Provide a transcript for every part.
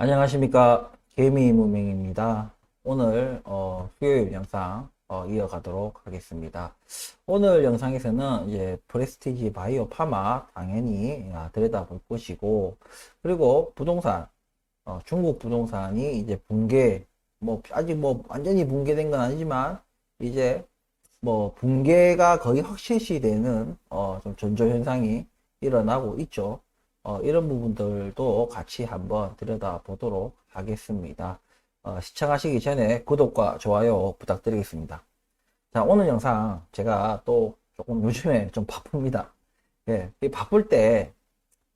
안녕하십니까. 개미무명입니다. 오늘 수요일 영상 이어가도록 하겠습니다. 오늘 영상에서는 이제 프레스티지 바이오 파마 당연히 들여다볼 것이고, 그리고 부동산, 중국 부동산이 이제 붕괴, 뭐 아직 뭐 완전히 붕괴된 건 아니지만 이제 뭐 붕괴가 거의 확실시 되는 좀 전조 현상이 일어나고 있죠. 이런 부분들도 같이 한번 들여다보도록 하겠습니다. 시청하시기 전에 구독과 좋아요 부탁드리겠습니다. 자, 오늘 영상 제가 또 조금 요즘에 좀 바쁩니다. 예, 이 바쁠 때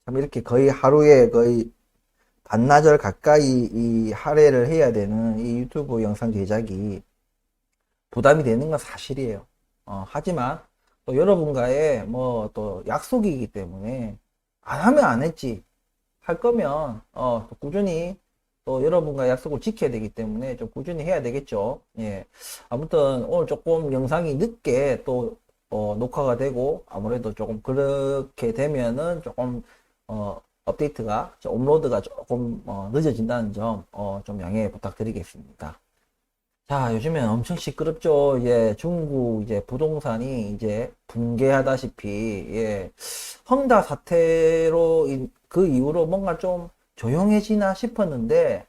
참 이렇게 거의 하루에 거의 반나절 가까이 이 할애를 해야 되는 이 유튜브 영상 제작이 부담이 되는 건 사실이에요. 하지만 또 여러분과의 뭐 또 약속이기 때문에 안 하면 안 했지. 할 거면 또 꾸준히 또 여러분과 약속을 지켜야 되기 때문에 좀 꾸준히 해야 되겠죠. 예. 아무튼 오늘 조금 영상이 늦게 또 녹화가 되고 아무래도 조금 그렇게 되면은 조금 업데이트가 업로드가 조금 늦어진다는 점 좀 양해 부탁드리겠습니다. 자, 요즘엔 엄청 시끄럽죠. 예, 중국 이제 부동산이 이제 붕괴하다시피, 예, 헝다 사태로 그 이후로 뭔가 좀 조용해지나 싶었는데,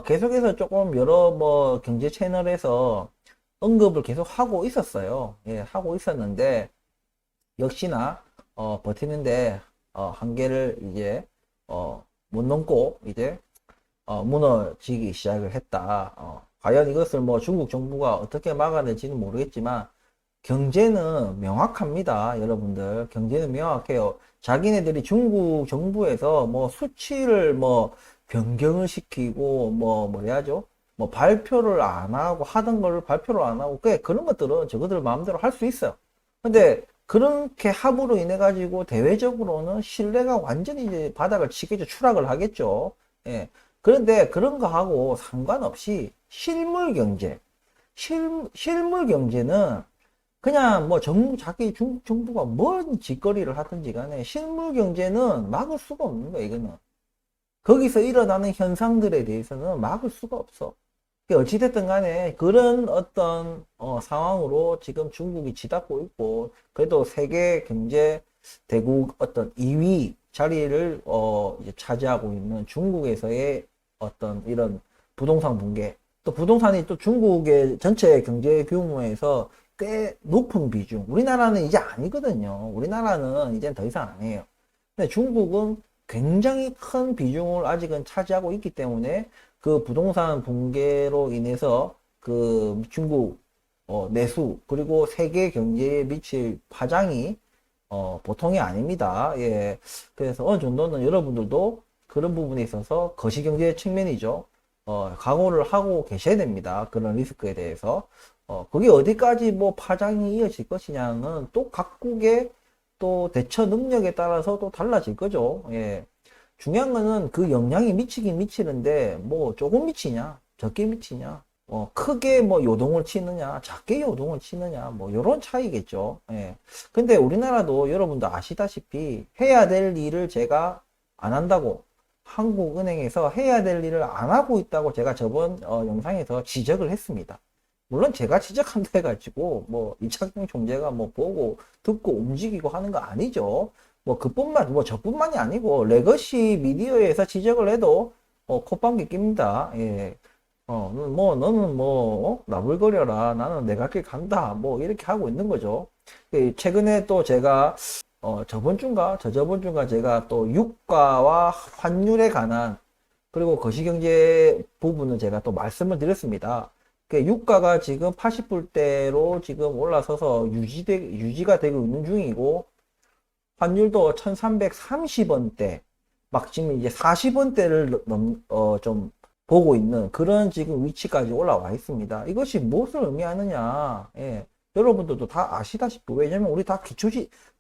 계속해서 조금 여러 뭐 경제 채널에서 언급을 계속 하고 있었어요. 예, 하고 있었는데, 역시나, 버티는데, 한계를 이제, 못 넘고, 이제, 무너지기 시작을 했다. 과연 이것을 뭐 중국 정부가 어떻게 막아낼지는 모르겠지만 경제는 명확합니다. 여러분들 경제는 명확해요. 자기네들이 중국 정부에서 뭐 수치를 뭐 변경을 시키고 뭐 뭐래야죠? 뭐 발표를 안 하고 하던 걸 발표를 안 하고 그런 것들은 저거들 마음대로 할 수 있어요. 근데 그렇게 함으로 인해 가지고 대외적으로는 신뢰가 완전히 이제 바닥을 치겠죠. 추락을 하겠죠. 예. 그런데 그런 거 하고 상관없이 실물 경제, 실물 경제는 그냥 뭐 자기 중국 정부가 뭔 짓거리를 하든지 간에 실물 경제는 막을 수가 없는 거야, 이거는. 거기서 일어나는 현상들에 대해서는 막을 수가 없어. 어찌됐든 간에 그런 어떤 상황으로 지금 중국이 치닫고 있고, 그래도 세계 경제 대국 어떤 2위 자리를 이제 차지하고 있는 중국에서의 어떤 이런 부동산 붕괴, 또 부동산이 또 중국의 전체 경제 규모에서 꽤 높은 비중. 우리나라는 이제 아니거든요. 우리나라는 이제 더 이상 안 해요. 근데 중국은 굉장히 큰 비중을 아직은 차지하고 있기 때문에 그 부동산 붕괴로 인해서 그 중국 내수 그리고 세계 경제에 미칠 파장이 보통이 아닙니다. 예. 그래서 어느 정도는 여러분들도 그런 부분에 있어서 거시경제 측면이죠. 각오를 하고 계셔야 됩니다. 그런 리스크에 대해서. 그게 어디까지 뭐 파장이 이어질 것이냐는 또 각국의 또 대처 능력에 따라서 또 달라질 거죠. 예. 중요한 거는 그 영향이 미치긴 미치는데 뭐 조금 미치냐, 적게 미치냐, 크게 뭐 요동을 치느냐, 작게 요동을 치느냐, 뭐 요런 차이겠죠. 예. 근데 우리나라도 여러분도 아시다시피 해야 될 일을 제가 안 한다고 한국은행에서 해야 될 일을 안 하고 있다고 제가 저번 영상에서 지적을 했습니다. 물론 제가 지적한다 해가지고 뭐 이창용 총재가 뭐 보고 듣고 움직이고 하는 거 아니죠. 뭐 그뿐만 뭐 저뿐만이 아니고 레거시 미디어에서 지적을 해도 콧방귀 낍니다. 예. 뭐 너는 뭐 나불거려라 나는 내 갈 길 간다 뭐 이렇게 하고 있는 거죠. 최근에 또 제가 저번 주인가 저저번 주인가 제가 또 유가와 환율에 관한 그리고 거시경제 부분은 제가 또 말씀을 드렸습니다. 유가가 지금 80불대로 지금 올라서서 유지가 되고 있는 중이고 환율도 1330원대 막 지금 이제 40원대를 좀 보고 있는 그런 지금 위치까지 올라와 있습니다. 이것이 무엇을 의미하느냐? 예. 여러분들도 다 아시다시피 왜냐면 우리 다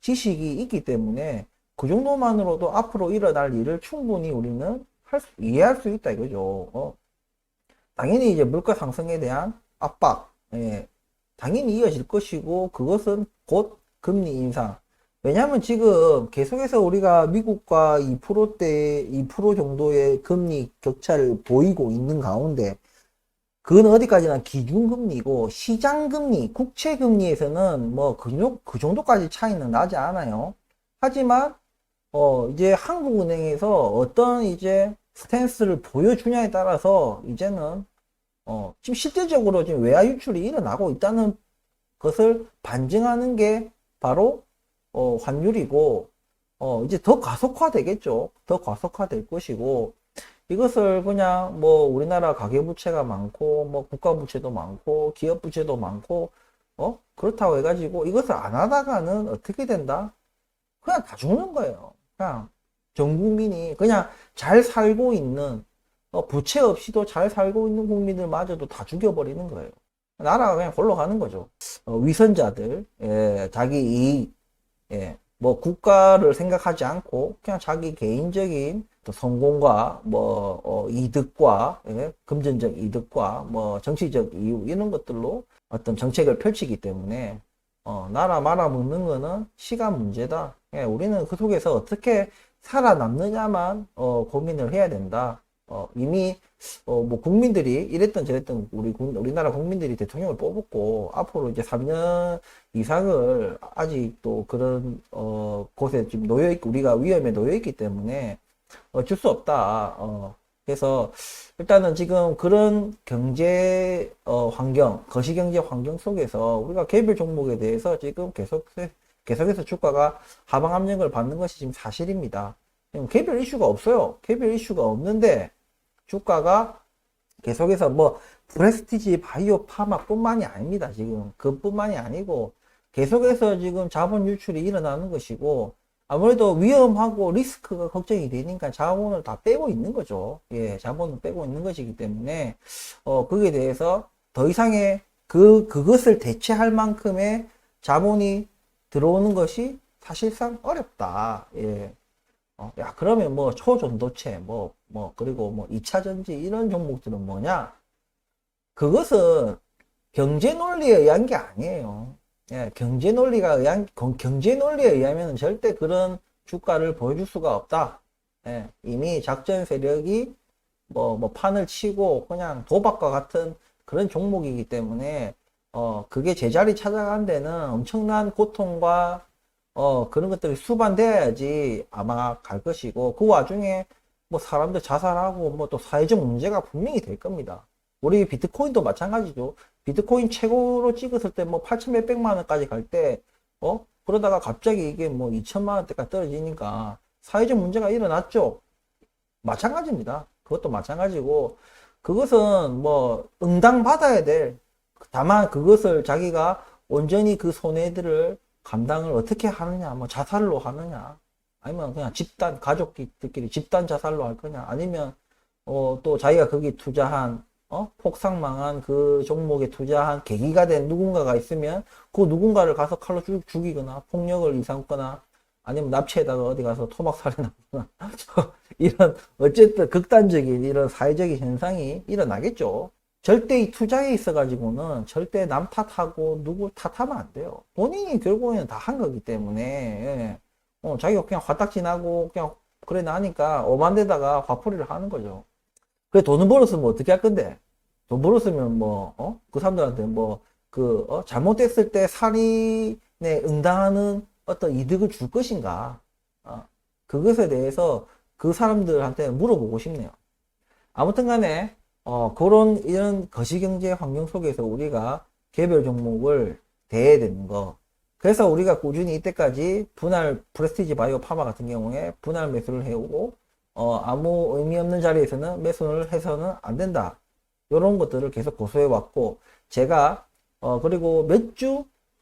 지식이 있기 때문에 그 정도만으로도 앞으로 일어날 일을 충분히 우리는 이해할 수 있다 이거죠. 당연히 이제 물가 상승에 대한 압박, 예, 당연히 이어질 것이고 그것은 곧 금리 인상. 왜냐하면 지금 계속해서 우리가 미국과 2%대, 2% 정도의 금리 격차를 보이고 있는 가운데, 그건 어디까지나 기준금리고, 시장금리, 국채금리에서는 뭐, 그 정도까지 차이는 나지 않아요. 하지만, 이제 한국은행에서 어떤 이제 스탠스를 보여주냐에 따라서, 이제는, 지금 실질적으로 지금 외화 유출이 일어나고 있다는 것을 반증하는 게 바로 환율이고, 이제 더 가속화되겠죠. 더 가속화될 것이고, 이것을 그냥 뭐 우리나라 가계부채가 많고, 뭐 국가부채도 많고, 기업부채도 많고, 그렇다고 해가지고 이것을 안 하다가는 어떻게 된다? 그냥 다 죽는 거예요. 그냥 전 국민이 그냥 잘 살고 있는, 부채 없이도 잘 살고 있는 국민들마저도 다 죽여버리는 거예요. 나라가 그냥 골로 가는 거죠. 위선자들, 예, 자기 이익, 예, 뭐 국가를 생각하지 않고 그냥 자기 개인적인 또 성공과 뭐 이득과, 예, 금전적 이득과 뭐 정치적 이유 이런 것들로 어떤 정책을 펼치기 때문에 나라 말아먹는 거는 시간 문제다. 예, 우리는 그 속에서 어떻게 살아남느냐만 고민을 해야 된다. 이미 뭐 국민들이 이랬던 저랬던 우리나라 국민들이 대통령을 뽑았고 앞으로 이제 3년 이상을 아직도 그런 곳에 지금 놓여 있고 우리가 위험에 놓여 있기 때문에 어쩔 수 없다. 그래서 일단은 지금 그런 경제 환경, 거시경제 환경 속에서 우리가 개별 종목에 대해서 지금 계속해서 주가가 하방 압력을 받는 것이 지금 사실입니다. 지금 개별 이슈가 없어요. 개별 이슈가 없는데 주가가 계속해서 뭐 프레스티지 바이오 파마뿐만이 아닙니다. 지금 그뿐만이 아니고 계속해서 지금 자본 유출이 일어나는 것이고 아무래도 위험하고 리스크가 걱정이 되니까 자본을 다 빼고 있는 거죠. 예, 자본을 빼고 있는 것이기 때문에 거기에 대해서 더 이상의 그것을 대체할 만큼의 자본이 들어오는 것이 사실상 어렵다. 예. 야, 그러면 뭐 초전도체, 그리고 뭐 2차 전지 이런 종목들은 뭐냐? 그것은 경제 논리에 의한 게 아니에요. 예, 경제 논리에 의하면 절대 그런 주가를 보여줄 수가 없다. 예, 이미 작전 세력이 뭐 판을 치고 그냥 도박과 같은 그런 종목이기 때문에, 그게 제자리 찾아간 데는 엄청난 고통과 그런 것들이 수반돼야지 아마 갈 것이고, 그 와중에 뭐 사람들 자살하고 뭐 또 사회적 문제가 분명히 될 겁니다. 우리 비트코인도 마찬가지죠. 비트코인 최고로 찍었을 때 뭐 8천 몇백만 원까지 갈 때, 그러다가 갑자기 이게 뭐 2천만 원대까지 떨어지니까 사회적 문제가 일어났죠. 마찬가지입니다. 그것도 마찬가지고, 그것은 뭐 응당받아야 될, 다만 그것을 자기가 온전히 그 손해들을 감당을 어떻게 하느냐, 뭐 자살로 하느냐, 아니면 그냥 가족들끼리 집단 자살로 할 거냐, 아니면 또 자기가 거기 투자한, 폭삭망한 그 종목에 투자한 계기가 된 누군가가 있으면 그 누군가를 가서 칼로 죽이거나 폭력을 일삼거나 아니면 납치에다가 어디 가서 토막살인하거나 이런 어쨌든 극단적인 이런 사회적인 현상이 일어나겠죠. 절대 이 투자에 있어 가지고는 절대 남 탓하고 누구 탓하면 안 돼요. 본인이 결국에는 다 한 거기 때문에, 예. 자기가 그냥 화딱지나고 그냥 그래 나니까 엄한 데다가 화풀이를 하는 거죠. 그래 돈을 벌었으면 어떻게 할 건데? 돈 벌었으면 뭐, 그 사람들한테 뭐, 잘못됐을 때 살인에 응당하는 어떤 이득을 줄 것인가? 그것에 대해서 그 사람들한테 물어보고 싶네요. 아무튼 간에, 이런 거시경제 환경 속에서 우리가 개별 종목을 대해야 되는 거. 그래서 우리가 꾸준히 이때까지 프레스티지 바이오 파마 같은 경우에 분할 매수를 해오고, 아무 의미 없는 자리에서는 매수를 해서는 안 된다. 이런 것들을 계속 고수해 왔고, 제가, 그리고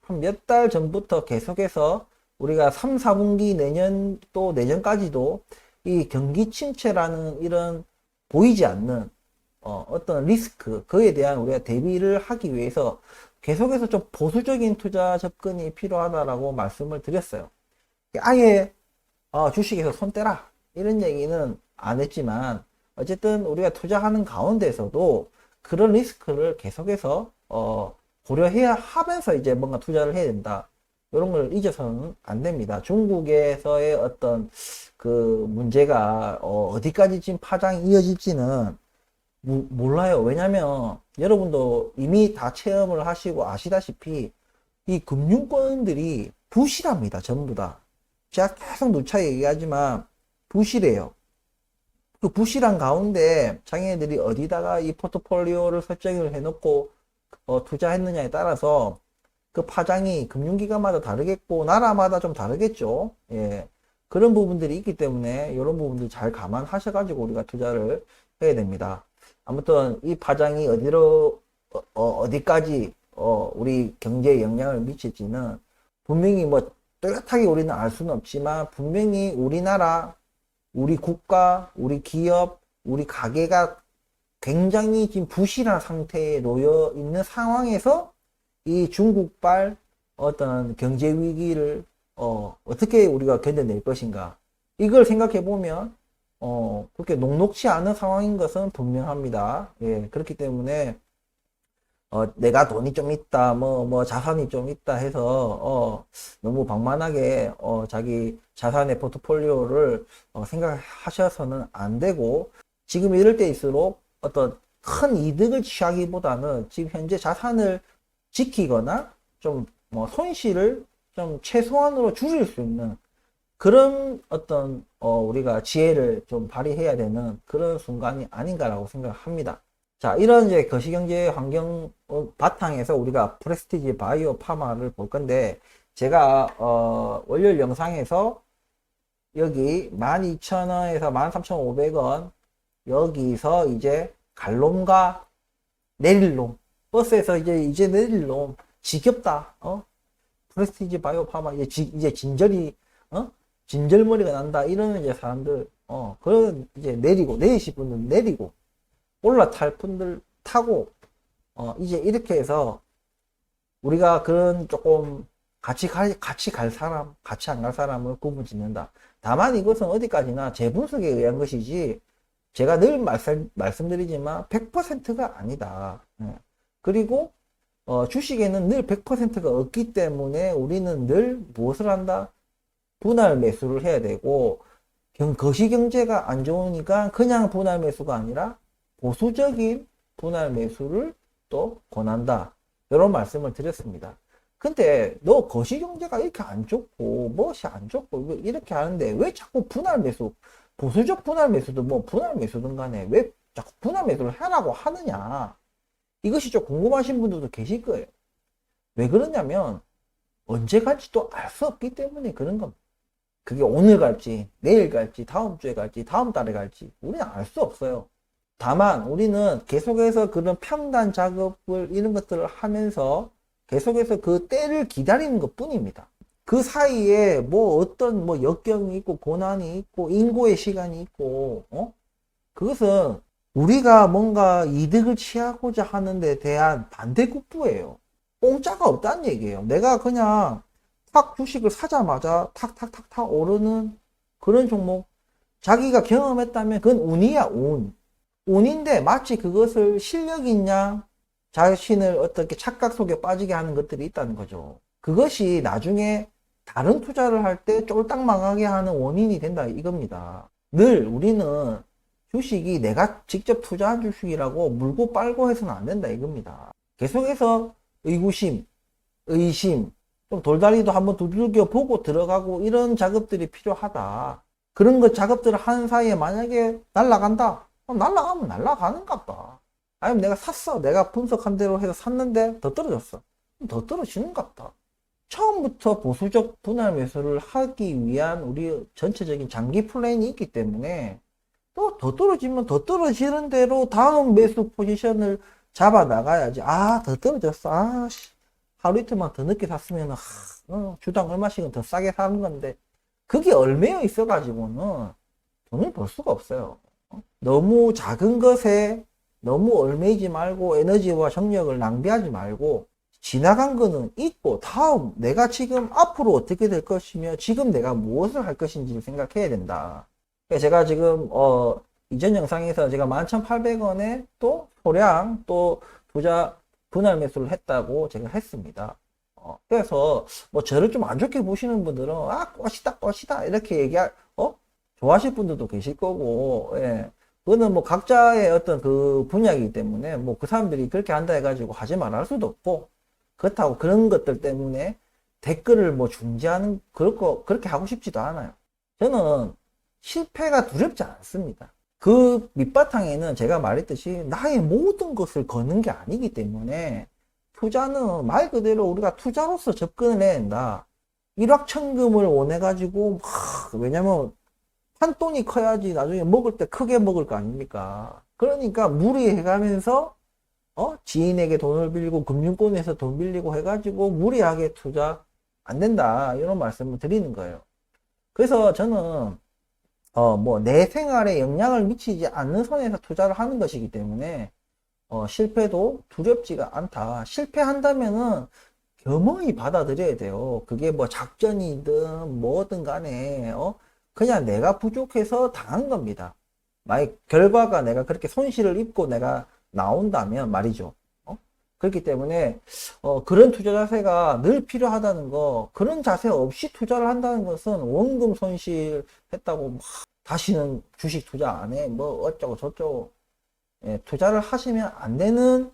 한 몇 달 전부터 계속해서 우리가 3, 4분기 내년 또 내년까지도 이 경기 침체라는 이런 보이지 않는 어떤 리스크, 그에 대한 우리가 대비를 하기 위해서 계속해서 좀 보수적인 투자 접근이 필요하다라고 말씀을 드렸어요. 아예 주식에서 손 떼라 이런 얘기는 안 했지만 어쨌든 우리가 투자하는 가운데서도 그런 리스크를 계속해서 고려해야 하면서 이제 뭔가 투자를 해야 된다. 이런 걸 잊어서는 안 됩니다. 중국에서의 어떤 그 문제가 어디까지 지금 파장이 이어질지는 몰라요. 왜냐면 여러분도 이미 다 체험을 하시고 아시다시피 이 금융권들이 부실합니다. 전부 다. 제가 계속 누차 얘기하지만 부실해요. 그 부실한 가운데 자기네들이 어디다가 이 포트폴리오를 설정을 해놓고 투자했느냐에 따라서 그 파장이 금융기관마다 다르겠고 나라마다 좀 다르겠죠. 예. 그런 부분들이 있기 때문에 이런 부분들 잘 감안하셔가지고 우리가 투자를 해야 됩니다. 아무튼 이 파장이 어디까지 우리 경제에 영향을 미칠지는 분명히 뭐 뚜렷하게 우리는 알 수는 없지만 분명히 우리나라, 우리 국가, 우리 기업, 우리 가게가 굉장히 지금 부실한 상태에 놓여 있는 상황에서 이 중국발 어떤 경제 위기를 어떻게 우리가 견뎌낼 것인가, 이걸 생각해 보면 그렇게 녹록치 않은 상황인 것은 분명합니다. 예, 그렇기 때문에 내가 돈이 좀 있다, 뭐 자산이 좀 있다 해서 너무 방만하게 자기 자산의 포트폴리오를 생각하셔서는 안 되고, 지금 이럴 때일수록 어떤 큰 이득을 취하기보다는 지금 현재 자산을 지키거나 좀 뭐 손실을 좀 최소한으로 줄일 수 있는 그런 어떤 우리가 지혜를 좀 발휘해야 되는 그런 순간이 아닌가라고 생각합니다. 자, 이런 이제 거시경제 환경 바탕에서 우리가 프레스티지 바이오 파마를 볼 건데, 제가 월요일 영상에서 여기 12,000원에서 13,500원 여기서 이제 갈 놈과 내릴 놈, 버스에서 이제 내릴 놈 지겹다. 프레스티지 바이오 파마 이제 진절이 진절머리가 난다, 이러는 이제 사람들 그런 이제 내리실 분들 내리고 올라탈 분들 타고 이제 이렇게 해서 우리가 그런 조금 같이 갈 사람, 같이 안 갈 사람을 구분 짓는다. 다만 이것은 어디까지나 제 분석에 의한 것이지 제가 늘 말씀드리지만 100%가 아니다. 그리고 주식에는 늘 100%가 없기 때문에 우리는 늘 무엇을 한다? 분할 매수를 해야 되고, 거시경제가 안 좋으니까 그냥 분할 매수가 아니라 보수적인 분할 매수를 또 권한다, 이런 말씀을 드렸습니다. 근데 너 거시경제가 이렇게 안 좋고 무엇이 안 좋고 이렇게 하는데 왜 자꾸 분할 매수, 보수적 분할 매수도 뭐 분할 매수든 간에 왜 자꾸 분할 매수를 하라고 하느냐, 이것이 좀 궁금하신 분들도 계실 거예요. 왜 그러냐면 언제 갈지도 알 수 없기 때문에 그런 겁니다. 그게 오늘 갈지 내일 갈지 다음 주에 갈지 다음 달에 갈지 우리는 알 수 없어요. 다만 우리는 계속해서 그런 평단 작업을 이런 것들을 하면서 계속해서 그 때를 기다리는 것 뿐입니다. 그 사이에 뭐 어떤 뭐 역경이 있고 고난이 있고 인고의 시간이 있고 그것은 우리가 뭔가 이득을 취하고자 하는 데 대한 반대급부예요. 공짜가 없다는 얘기예요. 내가 그냥 탁 주식을 사자마자 탁탁탁탁 오르는 그런 종목, 자기가 경험했다면 그건 운이야, 운. 운인데 마치 그것을 실력이 있냐, 자신을 어떻게 착각 속에 빠지게 하는 것들이 있다는 거죠. 그것이 나중에 다른 투자를 할 때 쫄딱 망하게 하는 원인이 된다, 이겁니다. 늘 우리는 주식이 내가 직접 투자한 주식이라고 물고 빨고 해서는 안 된다, 이겁니다. 계속해서 의구심, 의심, 좀 돌다리도 한번 두들겨 보고 들어가고 이런 작업들이 필요하다. 그런 거 작업들을 하는 사이에 만약에 날라간다? 날라가면 날라가는갑다. 아니면 내가 샀어. 내가 분석한 대로 해서 샀는데 더 떨어졌어. 더 떨어지는갑다. 처음부터 보수적 분할 매수를 하기 위한 우리 전체적인 장기 플랜이 있기 때문에 또 더 떨어지면 더 떨어지는 대로 다음 매수 포지션을 잡아 나가야지. 더 떨어졌어. 하루 이틀만 더 늦게 샀으면 주당 얼마씩은 더 싸게 사는 건데 그게 얼매여 있어 가지고는 돈을 벌 수가 없어요. 너무 작은 것에 너무 얽매이지 말고 에너지와 정력을 낭비하지 말고 지나간 거는 잊고 다음 내가 지금 앞으로 어떻게 될 것이며 지금 내가 무엇을 할 것인지를 생각해야 된다. 제가 지금 이전 영상에서 제가 11,800원에 또 소량 또 투자 분할 매수를 했다고 제가 했습니다. 그래서 뭐 저를 좀 안 좋게 보시는 분들은 꽃이다 이렇게 좋아하실 분들도 계실 거고, 예. 그거는 뭐 각자의 어떤 그 분야이기 때문에 뭐 그 사람들이 그렇게 한다 해가지고 하지 말할 수도 없고, 그렇다고 그런 것들 때문에 댓글을 뭐 중지하는 그렇게 하고 싶지도 않아요. 저는 실패가 두렵지 않습니다. 그 밑바탕에는 제가 말했듯이 나의 모든 것을 거는 게 아니기 때문에, 투자는 말 그대로 우리가 투자로서 접근을 해야 된다. 일확천금을 원해가지고 왜냐면 판돈이 커야지 나중에 먹을 때 크게 먹을 거 아닙니까? 그러니까 무리해가면서 지인에게 돈을 빌리고 금융권에서 돈 빌리고 해가지고 무리하게 투자 안 된다, 이런 말씀을 드리는 거예요. 그래서 저는 뭐 내 생활에 영향을 미치지 않는 선에서 투자를 하는 것이기 때문에 실패도 두렵지가 않다. 실패한다면은 겸허히 받아들여야 돼요. 그게 뭐 작전이든 뭐든 간에 그냥 내가 부족해서 당한 겁니다. 만약 결과가 내가 그렇게 손실을 입고 내가 나온다면 말이죠. 그렇기 때문에 그런 투자 자세가 늘 필요하다는 거, 그런 자세 없이 투자를 한다는 것은 원금 손실했다고 막 다시는 주식 투자 안 해, 뭐 어쩌고 저쩌고, 예, 투자를 하시면 안 되는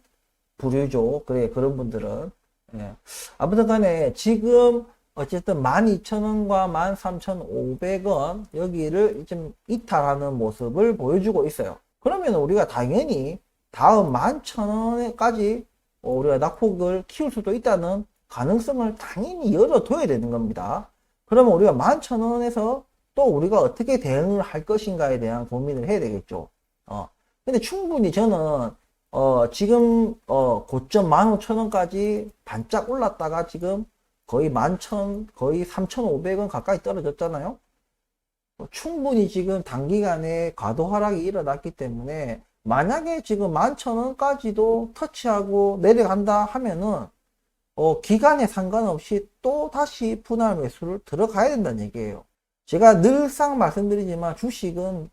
부류죠. 그래, 그런 분들은. 예. 아무튼 간에 지금 어쨌든 12,000원과 13,500원 여기를 좀 이탈하는 모습을 보여주고 있어요. 그러면 우리가 당연히 다음 11,000원까지 우리가 낙폭을 키울 수도 있다는 가능성을 당연히 열어둬야 되는 겁니다. 그러면 우리가 11,000원에서 또 우리가 어떻게 대응을 할 것인가에 대한 고민을 해야 되겠죠. 근데 충분히 저는 지금 고점 15,000원까지 반짝 올랐다가 지금 거의 11,000, 거의 3,500원 가까이 떨어졌잖아요. 충분히 지금 단기간에 과도 하락이 일어났기 때문에 만약에 지금 11,000원까지도 터치하고 내려간다 하면은 기간에 상관없이 또 다시 분할 매수를 들어가야 된다는 얘기예요. 제가 늘상 말씀드리지만 주식은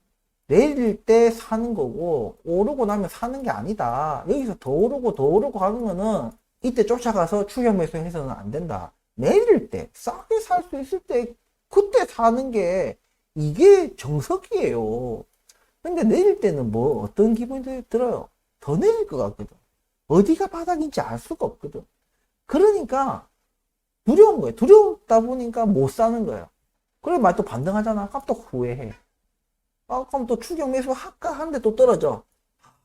내릴 때 사는 거고 오르고 나면 사는 게 아니다. 여기서 더 오르고 가는 거는 이때 쫓아가서 추격 매수해서는 안 된다. 내릴 때 싸게 살 수 있을 때 그때 사는 게 이게 정석이에요. 근데 내릴 때는 뭐 어떤 기분이 들어요? 더 내릴 것 같거든. 어디가 바닥인지 알 수가 없거든. 그러니까 두려운 거예요. 두렵다 보니까 못 사는 거예요. 그래 말 또 반등하잖아. 그럼 또 후회해. 그럼 또 추격 매수 할까 하는데 또 떨어져.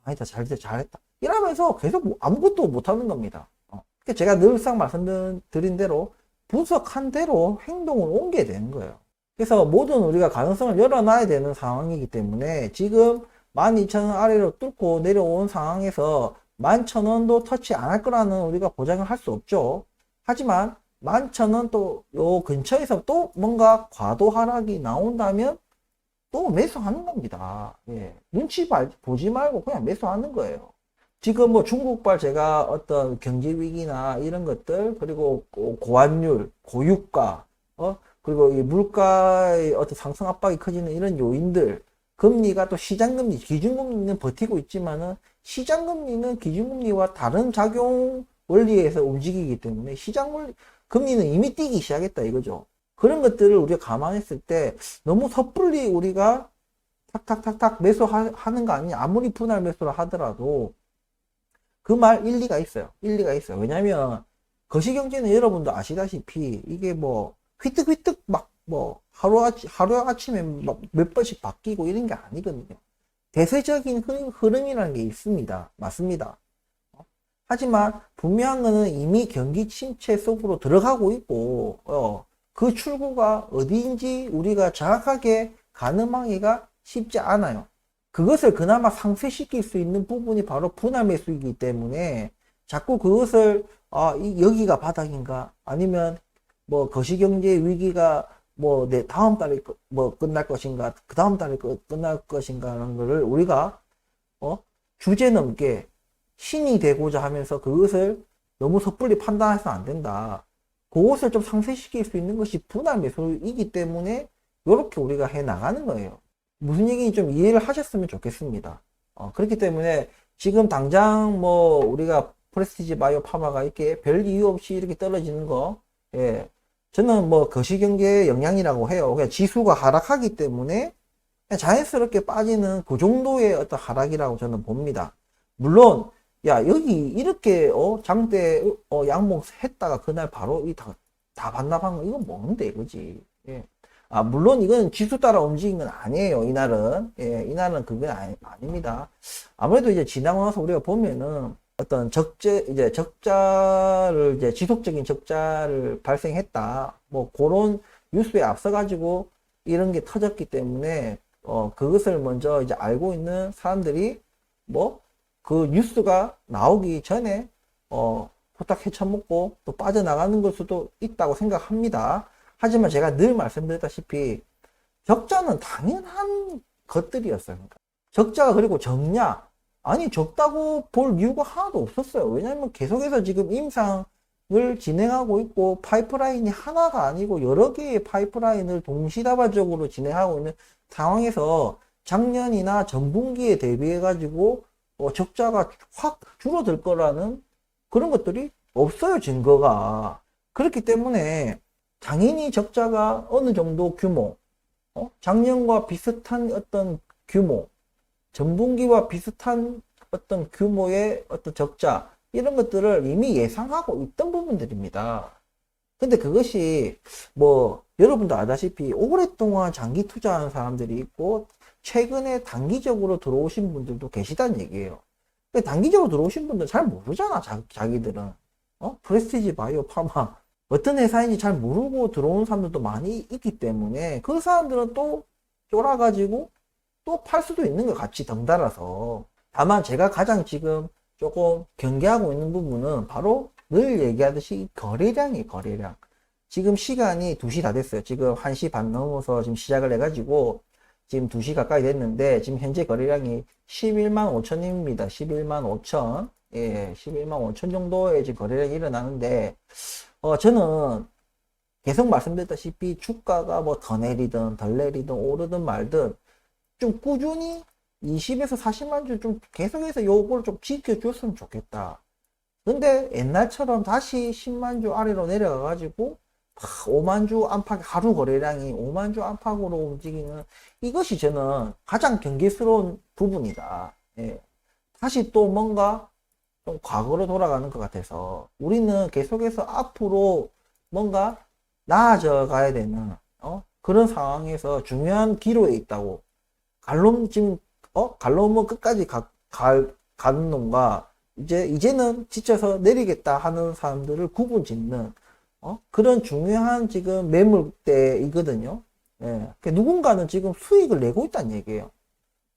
아니다, 잘했다. 이러면서 계속 아무것도 못 하는 겁니다. 그러니까 제가 늘상 말씀드린 대로 분석한 대로 행동을 옮겨야 되는 거예요. 그래서 모든 우리가 가능성을 열어놔야 되는 상황이기 때문에 지금 12,000원 아래로 뚫고 내려온 상황에서 11,000원도 터치 안 할 거라는 우리가 보장을 할 수 없죠. 하지만 11,000원 또 요 근처에서 또 뭔가 과도 하락이 나온다면 또 매수하는 겁니다. 예. 눈치 보지 말고 그냥 매수하는 거예요. 지금 뭐 중국발 제가 어떤 경제 위기나 이런 것들, 그리고 고환율, 고유가, 그리고 이 물가의 어떤 상승 압박이 커지는 이런 요인들, 금리가 또 시장금리, 기준금리는 버티고 있지만은 시장금리는 기준금리와 다른 작용 원리에서 움직이기 때문에 금리는 이미 뛰기 시작했다 이거죠. 그런 것들을 우리가 감안했을 때 너무 섣불리 우리가 탁탁탁탁 매수하는 거 아니냐. 아무리 분할 매수를 하더라도 그 말 일리가 있어요. 왜냐면 거시경제는 여러분도 아시다시피 이게 뭐 휘뜩휘뜩 막 뭐 하루아침에 막 몇 번씩 바뀌고 이런 게 아니거든요. 대세적인 흐름이라는 게 있습니다. 맞습니다. 하지만 분명한 거는 이미 경기 침체 속으로 들어가고 있고 그 출구가 어디인지 우리가 정확하게 가늠하기가 쉽지 않아요. 그것을 그나마 상쇄시킬 수 있는 부분이 바로 분할 매수이기 때문에 자꾸 그것을 여기가 바닥인가, 아니면 뭐 거시경제 위기가 뭐 내 다음 달에 뭐 끝날 것인가, 그 다음 달에 끝날 것인가 하는 거를 우리가 주제 넘게 신이 되고자 하면서 그것을 너무 섣불리 판단해서는 안 된다. 그것을 좀 상쇄시킬 수 있는 것이 분할 매수이기 때문에 이렇게 우리가 해 나가는 거예요. 무슨 얘기인지 좀 이해를 하셨으면 좋겠습니다. 그렇기 때문에 지금 당장 뭐 우리가 프레스티지 바이오 파마가 이렇게 별 이유 없이 이렇게 떨어지는 거, 예. 저는 뭐 거시경제의 영향이라고 해요. 그냥 지수가 하락하기 때문에 그냥 자연스럽게 빠지는 그 정도의 어떤 하락이라고 저는 봅니다. 물론, 야, 여기 이렇게, 장대, 양봉 했다가 그날 바로 다 반납한 거, 이건 뭔데, 그지? 예. 아, 물론 이건 지수 따라 움직인 건 아니에요, 이날은. 예, 이날은 그건 아닙니다. 아무래도 이제 지나고 나서 우리가 보면은 어떤 이제 적자를, 이제 지속적인 적자를 발생했다. 뭐, 그런 뉴스에 앞서가지고 이런 게 터졌기 때문에, 그것을 먼저 이제 알고 있는 사람들이 뭐, 그 뉴스가 나오기 전에, 후딱 헤쳐먹고 또 빠져나가는 걸 수도 있다고 생각합니다. 하지만 제가 늘 말씀드렸다시피 적자는 당연한 것들이었어요. 적자가 그리고 적냐? 아니 적다고 볼 이유가 하나도 없었어요. 왜냐하면 계속해서 지금 임상을 진행하고 있고 파이프라인이 하나가 아니고 여러 개의 파이프라인을 동시다발적으로 진행하고 있는 상황에서 작년이나 전분기에 대비해 가지고 적자가 확 줄어들 거라는 그런 것들이 없어요. 증거가. 그렇기 때문에 당연히 적자가 어느 정도 규모, 작년과 비슷한 어떤 규모, 전분기와 비슷한 어떤 규모의 어떤 적자, 이런 것들을 이미 예상하고 있던 부분들입니다. 근데 그것이 뭐 여러분도 아다시피 오랫동안 장기 투자하는 사람들이 있고 최근에 단기적으로 들어오신 분들도 계시다는 얘기예요. 근데 단기적으로 들어오신 분들은 잘 모르잖아, 자기들은. 프레스티지 바이오 파마 어떤 회사인지 잘 모르고 들어오는 사람들도 많이 있기 때문에 그 사람들은 또 쫄아가지고 또 팔 수도 있는 거 같이 덩달아서. 다만 제가 가장 지금 조금 경계하고 있는 부분은 바로 늘 얘기하듯이 거래량이에요. 거래량. 지금 시간이 2시 다 됐어요. 지금 1시 반 넘어서 지금 시작을 해가지고 지금 2시 가까이 됐는데 지금 현재 거래량이 11만 5천입니다. 11만 5천. 예, 11만 5천 정도의 지금 거래량이 일어나는데 저는 계속 말씀드렸다시피 주가가 뭐 더 내리든 덜 내리든 오르든 말든 좀 꾸준히 20에서 40만 주 좀 계속해서 요걸 좀 지켜줬으면 좋겠다. 근데 옛날처럼 다시 10만 주 아래로 내려가 가지고 5만 주 안팎, 하루 거래량이 5만 주 안팎으로 움직이는 이것이 저는 가장 경계스러운 부분이다. 예. 다시 또 뭔가 좀 과거로 돌아가는 것 같아서 우리는 계속해서 앞으로 뭔가 나아져 가야 되는 그런 상황에서 중요한 기로에 있다고. 지금 갈로면 끝까지 가는 놈과 이제는 지쳐서 내리겠다 하는 사람들을 구분 짓는 그런 중요한 지금 매물대이거든요. 예. 누군가는 지금 수익을 내고 있다는 얘기예요.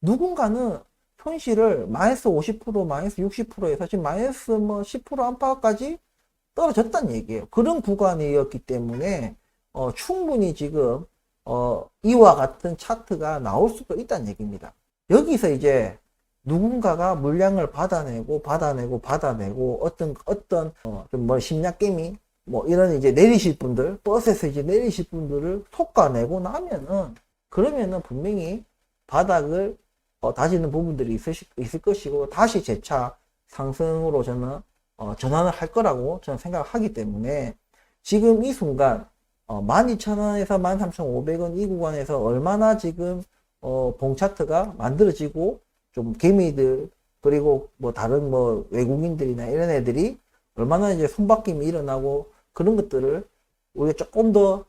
누군가는 손실을 마이너스 50%, 마이너스 60%에서 지금 마이너스 뭐 10% 안팎까지 떨어졌다는 얘기예요. 그런 구간이었기 때문에 충분히 지금 이와 같은 차트가 나올 수도 있다는 얘기입니다. 여기서 이제 누군가가 물량을 받아내고 어떤 좀 뭐 심리학 게임이 뭐 이런 이제 내리실 분들, 버스에서 이제 내리실 분들을 솎아내고 나면은 그러면은 분명히 바닥을 다지는 부분들이 있을 것이고 다시 재차 상승으로 저는 전환을 할 거라고 저는 생각을 하기 때문에 지금 이 순간 12,000원에서 13,500원 이 구간에서 얼마나 지금 봉 차트가 만들어지고 좀 개미들 그리고 뭐 다른 뭐 외국인들이나 이런 애들이 얼마나 이제 손바뀜이 일어나고 그런 것들을 우리가 조금 더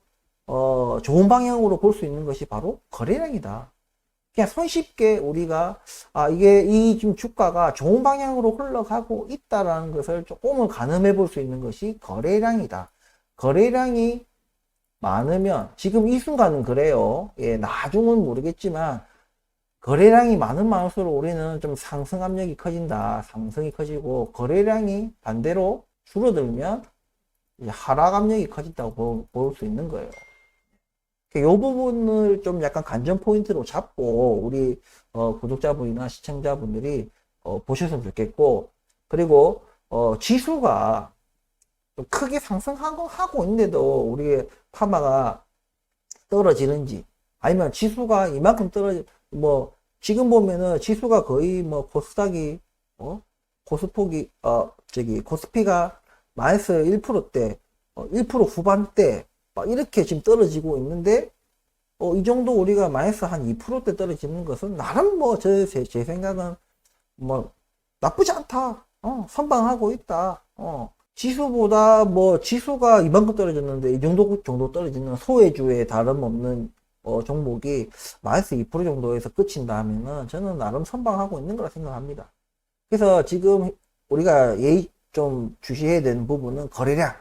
좋은 방향으로 볼 수 있는 것이 바로 거래량이다. 그냥 손쉽게 우리가 이게 이 지금 주가가 좋은 방향으로 흘러가고 있다라는 것을 조금은 가늠해 볼 수 있는 것이 거래량이다. 거래량이 많으면 지금 이 순간은 그래요. 예, 나중은 모르겠지만 거래량이 많을수록 우리는 좀 상승 압력이 커진다. 상승이 커지고 거래량이 반대로 줄어들면 이제 하락 압력이 커진다고 볼 수 있는 거예요. 이 부분을 좀 약간 관전 포인트로 잡고 우리 구독자분이나 시청자분들이 보셨으면 좋겠고, 그리고 지수가 좀 크게 상승하고 있는데도 우리 파마가 떨어지는지, 아니면 지수가 이만큼 뭐 지금 보면은 지수가 거의 뭐 코스닥이 코스피가 마이너스 1%대, 1% 후반대, 막 이렇게 지금 떨어지고 있는데, 이 정도 우리가 마이너스 한 2%대 떨어지는 것은 나름 뭐, 제 생각은 뭐, 나쁘지 않다. 선방하고 있다. 지수보다 뭐, 지수가 이만큼 떨어졌는데, 이 정도 떨어지는 소외주에 다름없는, 종목이 마이너스 2% 정도에서 끝인다 하면은, 저는 나름 선방하고 있는 거라 생각합니다. 그래서 지금 우리가 좀 주시해야 되는 부분은 거래량,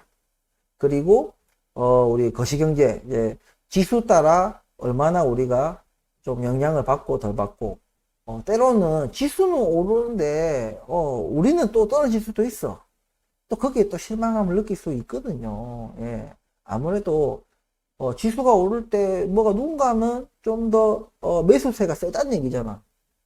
그리고, 우리 거시경제, 이제, 지수 따라 얼마나 우리가 좀 영향을 받고 덜 받고, 때로는 지수는 오르는데, 우리는 또 떨어질 수도 있어. 또 거기에 또 실망감을 느낄 수 있거든요. 예. 아무래도, 지수가 오를 때, 누군가는 좀 더, 매수세가 세다는 얘기잖아.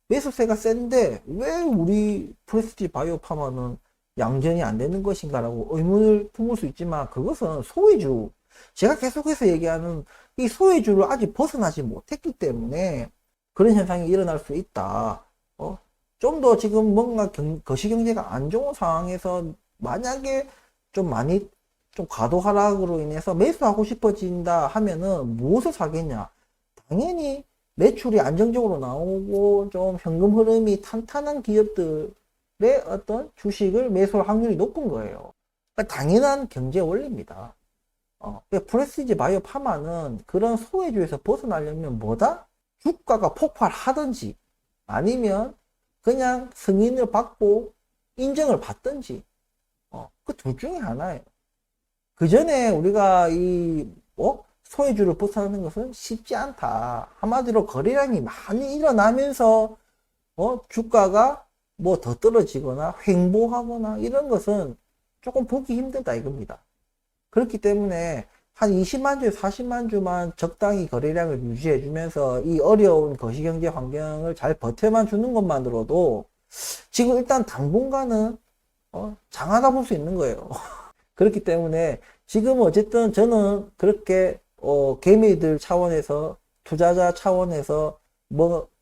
매수세가 센데, 왜 우리 프레스티지 바이오 파마는 양전이 안 되는 것인가라고 의문을 품을 수 있지만, 그것은 소외주, 제가 계속해서 얘기하는 이 소외주를 아직 벗어나지 못했기 때문에 그런 현상이 일어날 수 있다. 좀 더 지금 뭔가 거시경제가 안 좋은 상황에서 만약에 좀 많이 좀 과도 하락으로 인해서 매수하고 싶어진다 하면은 무엇을 사겠냐? 당연히 매출이 안정적으로 나오고 좀 현금 흐름이 탄탄한 기업들의 어떤 주식을 매수할 확률이 높은 거예요. 그러니까 당연한 경제 원리입니다. 프레스티지 바이오 파마는 그런 소외주에서 벗어나려면 뭐다? 주가가 폭발하든지 아니면 그냥 승인을 받고 인정을 받든지 그 둘 중에 하나예요. 그 전에 우리가 소외주를 벗어나는 것은 쉽지 않다. 한마디로 거래량이 많이 일어나면서 주가가 뭐 더 떨어지거나 횡보하거나 이런 것은 조금 보기 힘들다 이겁니다. 그렇기 때문에 한 20만 주에 40만 주만 적당히 거래량을 유지해 주면서 이 어려운 거시경제 환경을 잘 버텨만 주는 것만으로도 지금 일단 당분간은 장하다 볼 수 있는 거예요. 그렇기 때문에 지금 어쨌든 저는 그렇게 개미들 차원에서 투자자 차원에서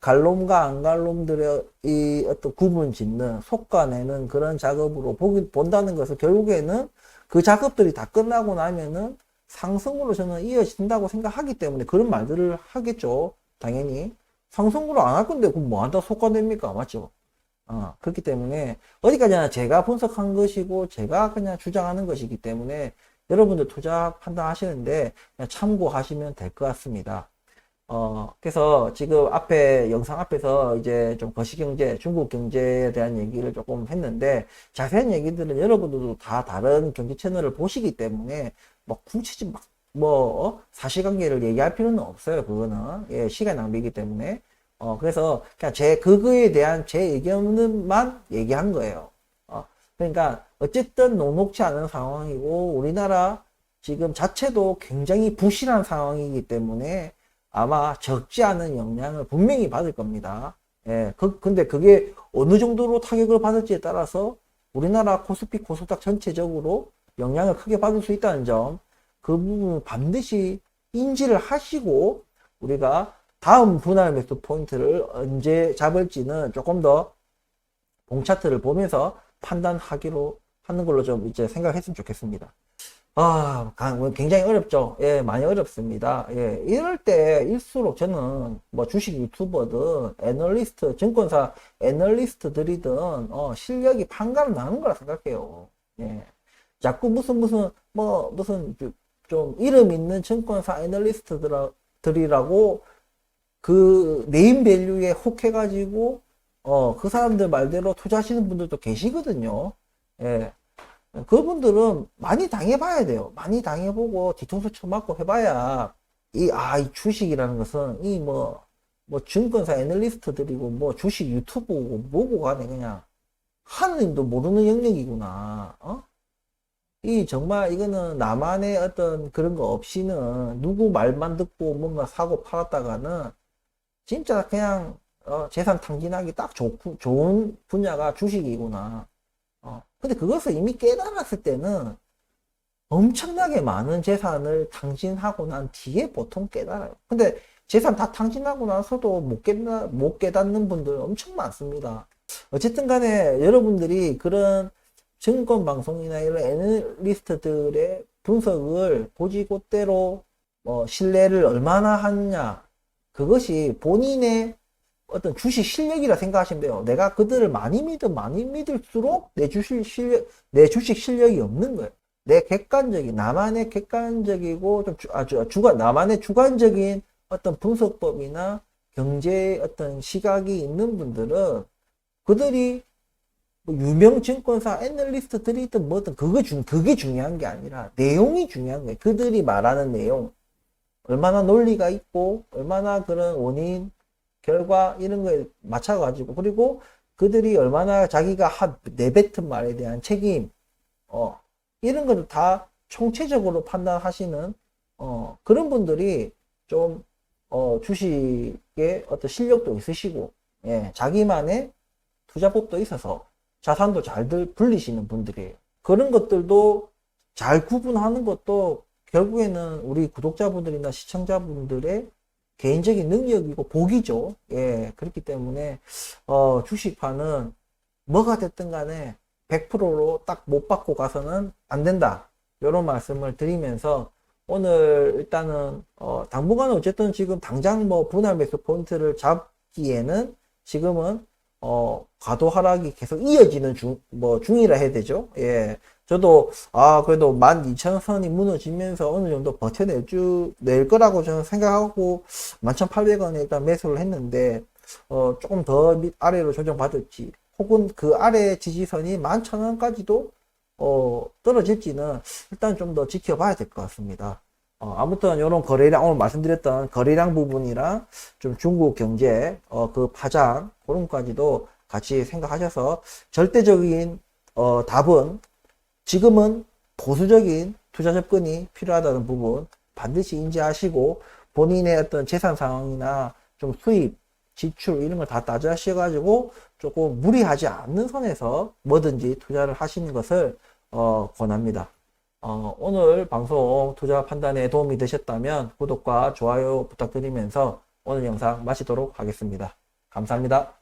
갈 놈과 안 갈 놈들의 이 어떤 구분 짓는 속가내는 그런 작업으로 본다는 것은 결국에는 그 작업들이 다 끝나고 나면은 상승으로 저는 이어진다고 생각하기 때문에 그런 말들을 하겠죠. 당연히. 상승으로 안 할 건데 그럼 뭐 한다 속가냅니까? 맞죠? 그렇기 때문에 어디까지나 제가 분석한 것이고 제가 그냥 주장하는 것이기 때문에 여러분들 투자 판단하시는데 그냥 참고하시면 될 것 같습니다. 그래서 지금 영상 앞에서 이제 좀 거시경제, 중국 경제에 대한 얘기를 조금 했는데, 자세한 얘기들은 여러분들도 다 다른 경제 채널을 보시기 때문에, 굳이 사실관계를 얘기할 필요는 없어요, 그거는. 예, 시간 낭비이기 때문에. 그래서 그냥 그거에 대한 제 의견만 얘기한 거예요. 그러니까, 어쨌든 녹록지 않은 상황이고, 우리나라 지금 자체도 굉장히 부실한 상황이기 때문에, 아마 적지 않은 영향을 분명히 받을 겁니다. 예, 근데 그게 어느 정도로 타격을 받을지에 따라서 우리나라 코스피, 코스닥 전체적으로 영향을 크게 받을 수 있다는 점, 그 부분을 반드시 인지를 하시고 우리가 다음 분할 매수 포인트를 언제 잡을지는 조금 더 봉차트를 보면서 판단하기로 하는 걸로 좀 이제 생각했으면 좋겠습니다. 굉장히 어렵죠. 예, 많이 어렵습니다. 예, 이럴 때일수록 저는 주식 유튜버든 애널리스트, 증권사 애널리스트들이든 실력이 판가름 나는 거라 생각해요. 예. 자꾸 무슨 좀 이름 있는 증권사 애널리스트들이라고 그 네임 밸류에 혹해가지고 그 사람들 말대로 투자하시는 분들도 계시거든요. 예. 그분들은 많이 당해봐야 돼요. 많이 당해보고 뒤통수 쳐맞고 해봐야 이 주식이라는 것은 증권사 애널리스트들이고 주식 유튜브고 뭐고 간에 그냥 하느님도 모르는 영역이구나. 정말 이거는 나만의 어떤 그런 거 없이는 누구 말만 듣고 뭔가 사고 팔았다가는 진짜 그냥 재산 탕진하기 딱 좋은 분야가 주식이구나. 근데 그것을 이미 깨달았을 때는 엄청나게 많은 재산을 탕진하고 난 뒤에 보통 깨달아요. 근데 재산 다 탕진하고 나서도 못 깨닫는 분들 엄청 많습니다. 어쨌든 간에 여러분들이 그런 증권 방송이나 이런 애널리스트들의 분석을 고지고대로 신뢰를 얼마나 하느냐, 그것이 본인의 어떤 주식 실력이라 생각하시면 돼요. 내가 그들을 많이 믿을수록 내 주식 실력이 없는 거예요. 내 객관적인, 나만의 객관적이고, 나만의 주관적인 어떤 분석법이나 경제의 어떤 시각이 있는 분들은 그들이 뭐 유명 증권사 애널리스트들이든 뭐든 그게 중요한 게 아니라 내용이 중요한 거예요. 그들이 말하는 내용. 얼마나 논리가 있고, 얼마나 그런 원인, 결과 이런 거에 맞춰가지고, 그리고 그들이 얼마나 자기가 내뱉은 말에 대한 책임, 이런 것을 다 총체적으로 판단하시는 그런 분들이 좀 주식에 어떤 실력도 있으시고, 예, 자기만의 투자법도 있어서 자산도 잘들 불리시는 분들이에요. 그런 것들도 잘 구분하는 것도 결국에는 우리 구독자분들이나 시청자분들의 개인적인 능력이고 복이죠. 예, 그렇기 때문에 주식파는 뭐가 됐든 간에 100%로 딱 못 받고 가서는 안 된다. 이런 말씀을 드리면서 오늘 일단은 당분간은 어쨌든 지금 당장 뭐 분할 매수 포인트를 잡기에는 지금은 과도 하락이 계속 이어지는 중이라 해야 되죠. 예. 저도 그래도 12,000선이 무너지면서 어느 정도 낼 거라고 저는 생각하고 11,800원에 일단 매수를 했는데 조금 더 아래로 조정받을지, 혹은 그 아래 지지선이 11,000원까지도 떨어질지는 일단 좀 더 지켜봐야 될 것 같습니다. 아무튼 이런 거래량, 오늘 말씀드렸던 거래량 부분이랑 좀 중국 경제 그 파장 그런 것까지도 같이 생각하셔서 절대적인 답은 지금은 보수적인 투자 접근이 필요하다는 부분 반드시 인지하시고, 본인의 어떤 재산 상황이나 좀 수입, 지출 이런 걸 다 따져하셔가지고 조금 무리하지 않는 선에서 뭐든지 투자를 하시는 것을 권합니다. 오늘 방송 투자 판단에 도움이 되셨다면 구독과 좋아요 부탁드리면서 오늘 영상 마치도록 하겠습니다. 감사합니다.